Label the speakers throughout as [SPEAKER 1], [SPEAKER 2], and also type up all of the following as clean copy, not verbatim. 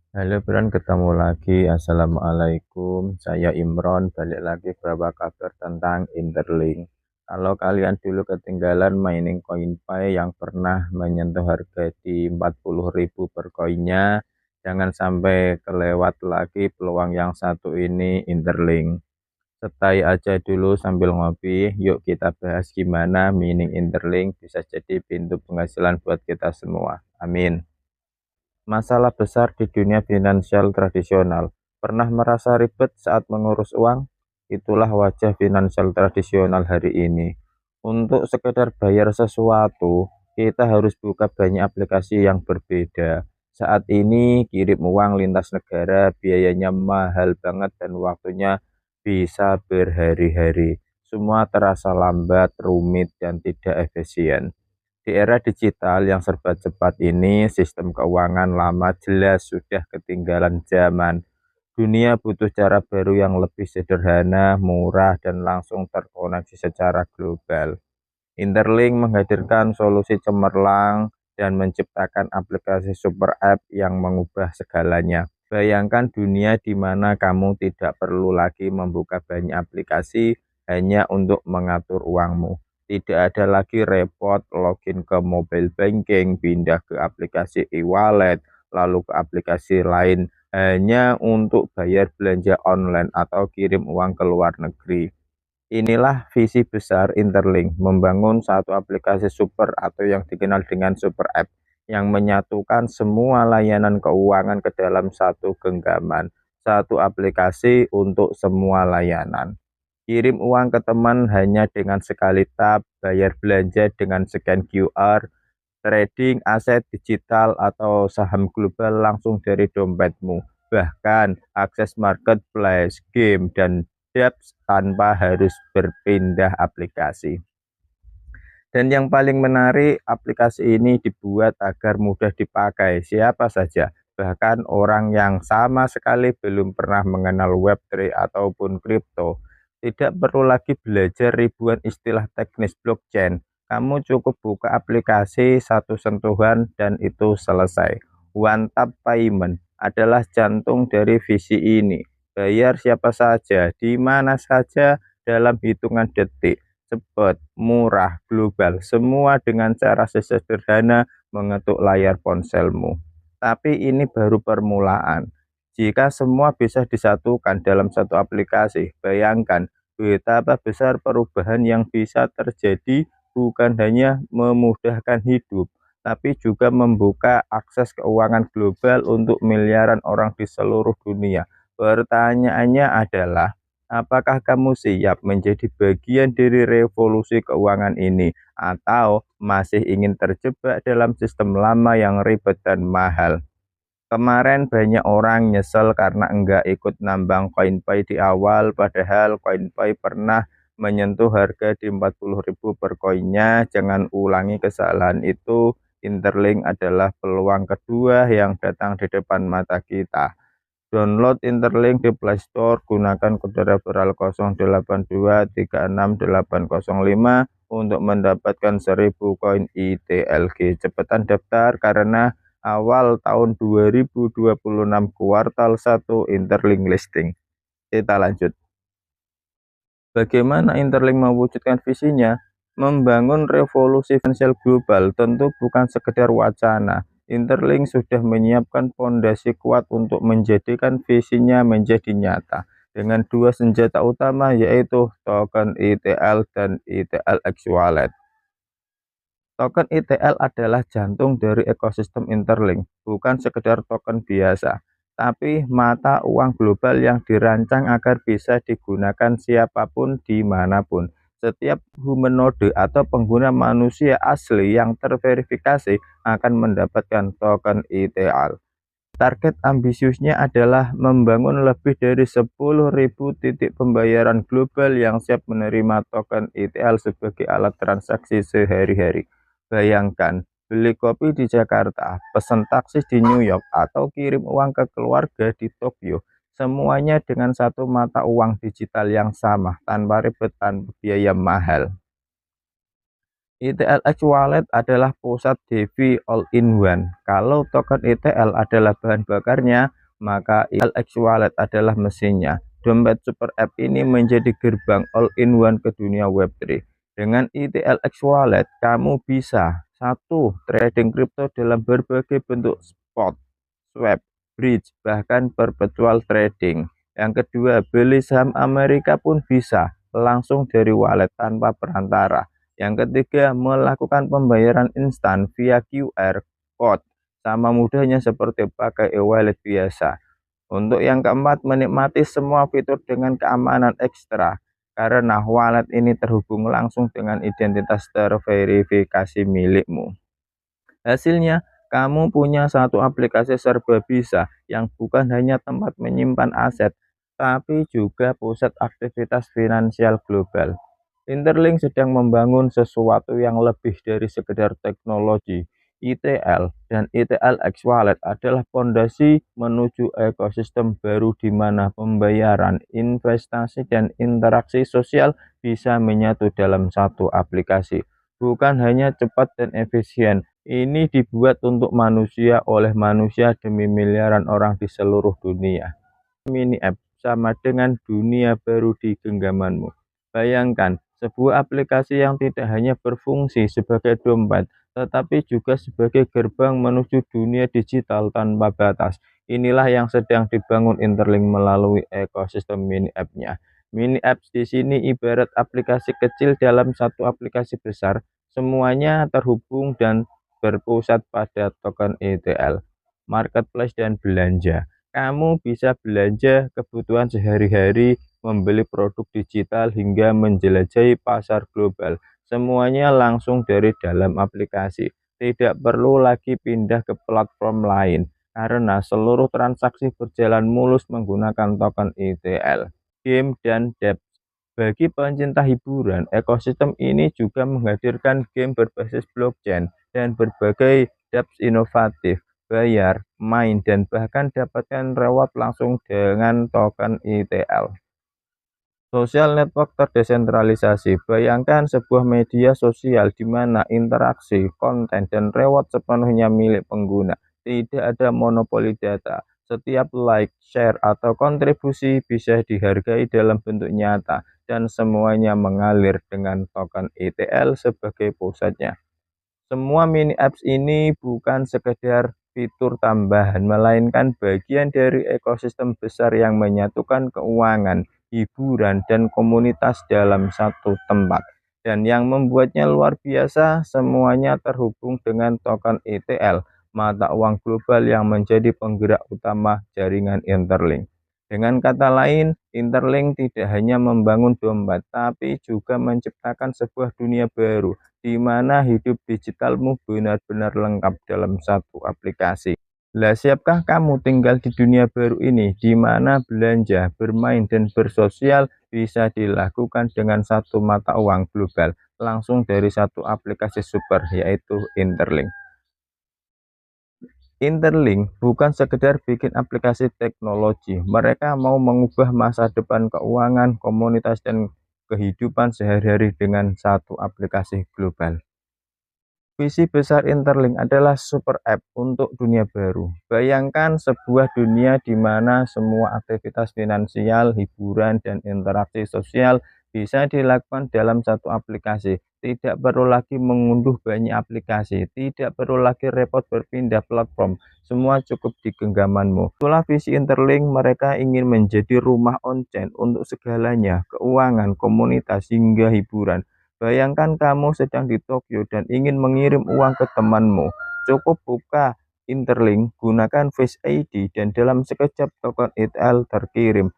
[SPEAKER 1] Halo Bran, ketemu lagi. Assalamualaikum. Saya Imron, balik lagi bawa kabar tentang Interlink. Kalau kalian dulu ketinggalan mining CoinPay yang pernah menyentuh harga di 40.000 per koinnya, jangan sampai kelewat lagi peluang yang satu ini Interlink. Stay aja dulu sambil ngopi. Yuk kita bahas gimana mining Interlink bisa jadi pintu penghasilan buat kita semua. Amin. Masalah besar di dunia finansial tradisional. Pernah merasa ribet saat mengurus uang? Itulah wajah finansial tradisional hari ini. Untuk sekedar bayar sesuatu, kita harus buka banyak aplikasi yang berbeda. Saat ini kirim uang lintas negara biayanya mahal banget dan waktunya bisa berhari-hari. Semua terasa lambat, rumit, dan tidak efisien. Di era digital yang serba cepat ini, sistem keuangan lama jelas sudah ketinggalan zaman. Dunia butuh cara baru yang lebih sederhana, murah, dan langsung terkoneksi secara global. Interlink menghadirkan solusi cemerlang dan menciptakan aplikasi super app yang mengubah segalanya. Bayangkan dunia di mana kamu tidak perlu lagi membuka banyak aplikasi hanya untuk mengatur uangmu. Tidak ada lagi repot login ke mobile banking, pindah ke aplikasi e-wallet, lalu ke aplikasi lain hanya untuk bayar belanja online atau kirim uang ke luar negeri. Inilah visi besar Interlink, membangun satu aplikasi super atau yang dikenal dengan super app yang menyatukan semua layanan keuangan ke dalam satu genggaman, satu aplikasi untuk semua layanan. Kirim uang ke teman hanya dengan sekali tap, bayar belanja dengan scan QR, trading aset digital atau saham global langsung dari dompetmu. Bahkan akses marketplace, game, dan dapps tanpa harus berpindah aplikasi. Dan yang paling menarik, aplikasi ini dibuat agar mudah dipakai siapa saja, bahkan orang yang sama sekali belum pernah mengenal Web3 ataupun kripto. Tidak perlu lagi belajar ribuan istilah teknis blockchain. Kamu cukup buka aplikasi, satu sentuhan, dan itu selesai. One tap payment adalah jantung dari visi ini. Bayar siapa saja, di mana saja, dalam hitungan detik, cepat, murah, global, semua dengan cara sesederhana mengetuk layar ponselmu. Tapi ini baru permulaan. Jika semua bisa disatukan dalam satu aplikasi, bayangkan betapa besar perubahan yang bisa terjadi, bukan hanya memudahkan hidup, tapi juga membuka akses keuangan global untuk miliaran orang di seluruh dunia. Pertanyaannya adalah, apakah kamu siap menjadi bagian dari revolusi keuangan ini, atau masih ingin terjebak dalam sistem lama yang ribet dan mahal? Kemarin banyak orang nyesel karena enggak ikut nambang CoinPay di awal, padahal CoinPay pernah menyentuh harga di 40.000 per koinnya. Jangan ulangi kesalahan itu. Interlink adalah peluang kedua yang datang di depan mata kita. Download Interlink di Play Store, gunakan kode referral 0823636805 untuk mendapatkan 1000 koin ITLG. Cepetan daftar karena awal tahun 2026 kuartal 1 Interlink listing. Kita lanjut. Bagaimana Interlink mewujudkan visinya? Membangun revolusi finansial global tentu bukan sekedar wacana. Interlink sudah menyiapkan fondasi kuat untuk menjadikan visinya menjadi nyata. Dengan dua senjata utama yaitu token ITL dan ITLX Wallet. Token ITL adalah jantung dari ekosistem Interlink, bukan sekedar token biasa, tapi mata uang global yang dirancang agar bisa digunakan siapapun dimanapun. Setiap humanoid atau pengguna manusia asli yang terverifikasi akan mendapatkan token ITL. Target ambisiusnya adalah membangun lebih dari 10.000 titik pembayaran global yang siap menerima token ITL sebagai alat transaksi sehari-hari. Bayangkan, beli kopi di Jakarta, pesan taksi di New York, atau kirim uang ke keluarga di Tokyo. Semuanya dengan satu mata uang digital yang sama, tanpa ribet, tanpa biaya mahal. ETLX Wallet adalah pusat DeFi all-in-one. Kalau token ETL adalah bahan bakarnya, maka ETLX Wallet adalah mesinnya. Dompet Super App ini menjadi gerbang all-in-one ke dunia Web3. Dengan ETLX Wallet, kamu bisa satu, trading kripto dalam berbagai bentuk spot, swap, bridge, bahkan perpetual trading. Yang kedua, beli saham Amerika pun bisa langsung dari wallet tanpa perantara. Yang ketiga, melakukan pembayaran instan via QR code. Sama mudahnya seperti pakai e-wallet biasa. Untuk yang keempat, menikmati semua fitur dengan keamanan ekstra. Karena wallet ini terhubung langsung dengan identitas terverifikasi milikmu. Hasilnya, kamu punya satu aplikasi serba bisa yang bukan hanya tempat menyimpan aset, tapi juga pusat aktivitas finansial global. Interlink sedang membangun sesuatu yang lebih dari sekedar teknologi. ETL dan ETLX Wallet adalah fondasi menuju ekosistem baru di mana pembayaran, investasi, dan interaksi sosial bisa menyatu dalam satu aplikasi. Bukan hanya cepat dan efisien, ini dibuat untuk manusia oleh manusia demi miliaran orang di seluruh dunia. Mini app sama dengan dunia baru di genggamanmu. Bayangkan, sebuah aplikasi yang tidak hanya berfungsi sebagai dompet, tetapi juga sebagai gerbang menuju dunia digital tanpa batas. Inilah yang sedang dibangun Interlink melalui ekosistem mini app-nya. Mini apps di sini ibarat aplikasi kecil dalam satu aplikasi besar, semuanya terhubung dan berpusat pada token ETL, marketplace, dan belanja. Kamu bisa belanja kebutuhan sehari-hari, membeli produk digital, hingga menjelajahi pasar global. Semuanya langsung dari dalam aplikasi. Tidak perlu lagi pindah ke platform lain, karena seluruh transaksi berjalan mulus menggunakan token ETL. Game dan dApps. Bagi pencinta hiburan, ekosistem ini juga menghadirkan game berbasis blockchain dan berbagai dApps inovatif. Bayar, main, dan bahkan dapatkan reward langsung dengan token ETL. Social network terdesentralisasi. Bayangkan sebuah media sosial di mana interaksi, konten, dan reward sepenuhnya milik pengguna. Tidak ada monopoli data. Setiap like, share, atau kontribusi bisa dihargai dalam bentuk nyata, dan semuanya mengalir dengan token ETL sebagai pusatnya. Semua mini apps ini bukan sekedar fitur tambahan, melainkan bagian dari ekosistem besar yang menyatukan keuangan, hiburan, dan komunitas dalam satu tempat. Dan yang membuatnya luar biasa, semuanya terhubung dengan token ETL, mata uang global yang menjadi penggerak utama jaringan Interlink. Dengan kata lain, Interlink tidak hanya membangun dompet, tapi juga menciptakan sebuah dunia baru di mana hidup digitalmu benar-benar lengkap dalam satu aplikasi. Lah, siapkah kamu tinggal di dunia baru ini, di mana belanja, bermain, dan bersosial bisa dilakukan dengan satu mata uang global, langsung dari satu aplikasi super, yaitu Interlink. Interlink bukan sekedar bikin aplikasi teknologi, mereka mau mengubah masa depan keuangan, komunitas, dan kehidupan sehari-hari dengan satu aplikasi global. Visi besar Interlink adalah super app untuk dunia baru. Bayangkan sebuah dunia di mana semua aktivitas finansial, hiburan, dan interaksi sosial bisa dilakukan dalam satu aplikasi. Tidak perlu lagi mengunduh banyak aplikasi, tidak perlu lagi repot berpindah platform. Semua cukup di genggamanmu. Itulah visi Interlink, mereka ingin menjadi rumah on-chain untuk segalanya, keuangan, komunitas, hingga hiburan. Bayangkan kamu sedang di Tokyo dan ingin mengirim uang ke temanmu. Cukup buka Interlink, gunakan Face ID, dan dalam sekejap token ETL terkirim.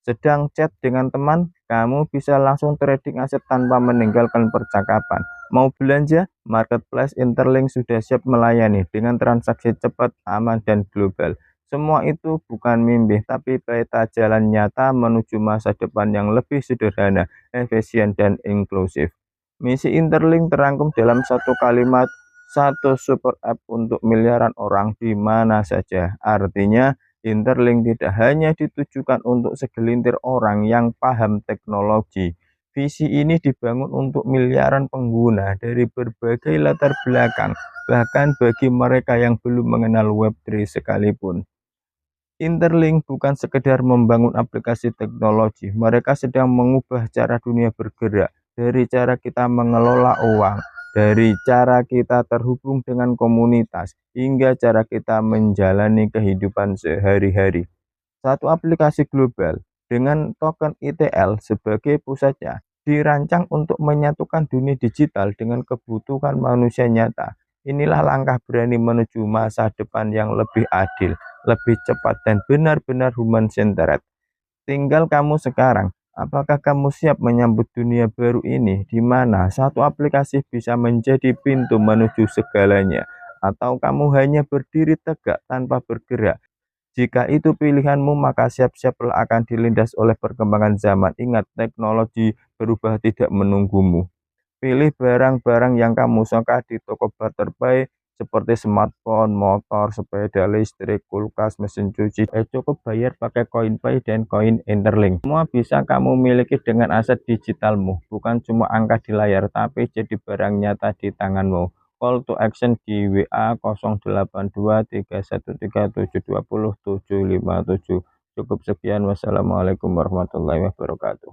[SPEAKER 1] Sedang chat dengan teman, kamu bisa langsung trading aset tanpa meninggalkan percakapan. Mau belanja? Marketplace Interlink sudah siap melayani dengan transaksi cepat, aman, dan global. Semua itu bukan mimpi, tapi peta jalan nyata menuju masa depan yang lebih sederhana, efisien, dan inklusif. Misi Interlink terangkum dalam satu kalimat, satu super app untuk miliaran orang di mana saja. Artinya, Interlink tidak hanya ditujukan untuk segelintir orang yang paham teknologi, Visi ini dibangun untuk miliaran pengguna dari berbagai latar belakang, bahkan bagi mereka yang belum mengenal Web3 sekalipun. Interlink bukan sekedar membangun aplikasi teknologi, mereka sedang mengubah cara dunia bergerak, dari cara kita mengelola uang, dari cara kita terhubung dengan komunitas, hingga cara kita menjalani kehidupan sehari-hari. Satu aplikasi global dengan token ETL sebagai pusatnya dirancang untuk menyatukan dunia digital dengan kebutuhan manusia nyata. Inilah langkah berani menuju masa depan yang lebih adil, lebih cepat, dan benar-benar human-centered. Tinggal kamu sekarang, apakah kamu siap menyambut dunia baru ini, di mana satu aplikasi bisa menjadi pintu menuju segalanya, atau kamu hanya berdiri tegak tanpa bergerak? Jika itu pilihanmu, maka siap-siaplah akan dilindas oleh perkembangan zaman. Ingat, teknologi berubah tidak menunggumu. Pilih barang-barang yang kamu suka di toko terbaik seperti smartphone, motor, sepeda listrik, kulkas, mesin cuci. Cukup bayar pakai CoinPay dan koin Interlink. Semua bisa kamu miliki dengan aset digitalmu, bukan cuma angka di layar, tapi jadi barang nyata di tanganmu. Call to action di WA 08231370200757. Cukup sekian. Wassalamualaikum warahmatullahi wabarakatuh.